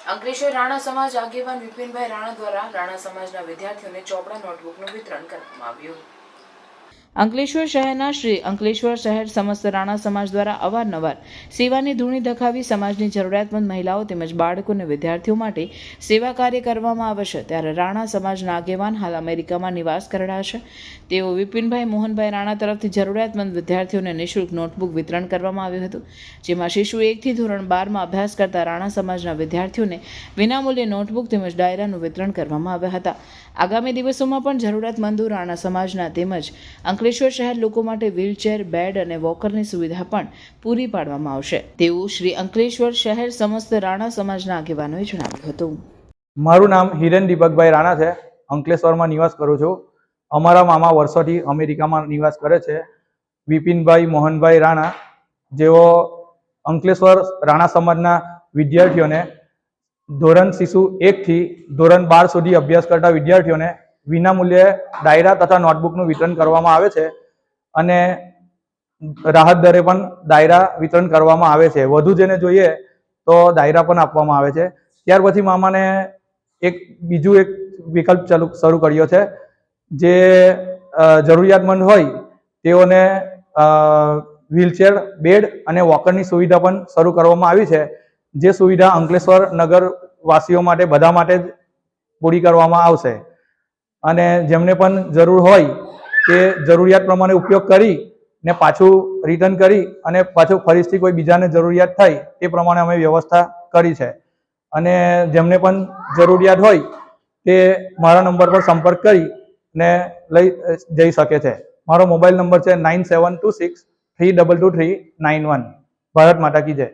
અંકલેશ્વર રાણા સમાજ આગેવાન વિપિનભાઈ રાણા દ્વારા રાણા સમાજના વિદ્યાર્થીઓને ચોપડા નોટબુકનું વિતરણ કરવામાં આવ્યું। અંકલેશ્વર શહેરના શ્રી અંકલેશ્વર શહેર સમસ્ત રાણા સમાજ દ્વારા અવારનવાર સેવાની ધૂણી દખાવી સમાજની જરૂરિયાતમંદ મહિલાઓ તેમજ બાળકો અને વિદ્યાર્થીઓ માટે સેવા કાર્ય કરવામાં આવે છે। ત્યારે રાણા સમાજના આગેવાન હાલ અમેરિકામાં નિવાસ કરેલા છે। તેઓ વિપિનભાઈ મોહનભાઈ રાણા તરફથી જરૂરિયાતમંદ વિદ્યાર્થીઓને નિઃશુલ્ક નોટબુક વિતરણ કરવામાં આવ્યું હતું, જેમાં શિશુ 1 થી ધોરણ 12માં અભ્યાસ કરતા રાણા સમાજના વિદ્યાર્થીઓને વિનામૂલ્યે નોટબુક તેમજ ડાયરાનું વિતરણ કરવામાં આવ્યા હતા। આગામી દિવસોમાં પણ જરૂરિયાતમંદો રાણા સમાજના તેમજ અંકલેશ્વર શહેર લોકો માટે વ્હીલચેર, બેડ અને વોકરની સુવિધા પણ પૂરી પાડવામાં આવશે તેવું શ્રી અંકલેશ્વર શહેર સમસ્ત રાણા સમાજના આગેવાનોએ જણાવ્યું હતું। મારું નામ હિરેન દીપકભાઈ રાણા છે। અંકલેશ્વરમાં નિવાસ કરું છું। અમારા મામા વર્ષોથી અમેરિકામાં નિવાસ કરે છે, વિપિનભાઈ મોહનભાઈ રાણા, જેઓ અંકલેશ્વર રાણા સમાજના વિદ્યાર્થીઓને ધોરણ શિશુ 1 થી ધોરણ 12 સુધી અભ્યાસ કરતા વિદ્યાર્થીઓને વિનામૂલ્યે ડાયરા તથા નોટબુકનું વિતરણ કરવામાં આવે છે અને રાહત દરે પણ ડાયરા વિતરણ કરવામાં આવે છે। વધુ જેને જોઈએ તો ડાયરા પણ આપવામાં આવે છે। ત્યાર પછી મામાને બીજું એક વિકલ્પ શરૂ કર્યો છે, જે જરૂરિયાતમંદ હોય તેઓને વ્હીલચેર, બેડ અને વોકરની સુવિધા પણ શરૂ કરવામાં આવી છે, જે સુવિધા અંકલેશ્વર નગર વાસીઓ માટે બધા માટે જ પૂરી કરવામાં આવશે અને જેમને પણ જરૂર હોય તે જરૂરિયાત પ્રમાણે ઉપયોગ કરી ને પાછું રિટર્ન કરી અને પાછું ફરીથી કોઈ બીજાને જરૂરિયાત થાય તે પ્રમાણે અમે વ્યવસ્થા કરી છે અને જેમને પણ જરૂરિયાત હોય તે મારા નંબર પર સંપર્ક કરી ને લઈ જઈ શકે છે। મારો મોબાઈલ નંબર છે 9726322391। ભારત માતા કી જય।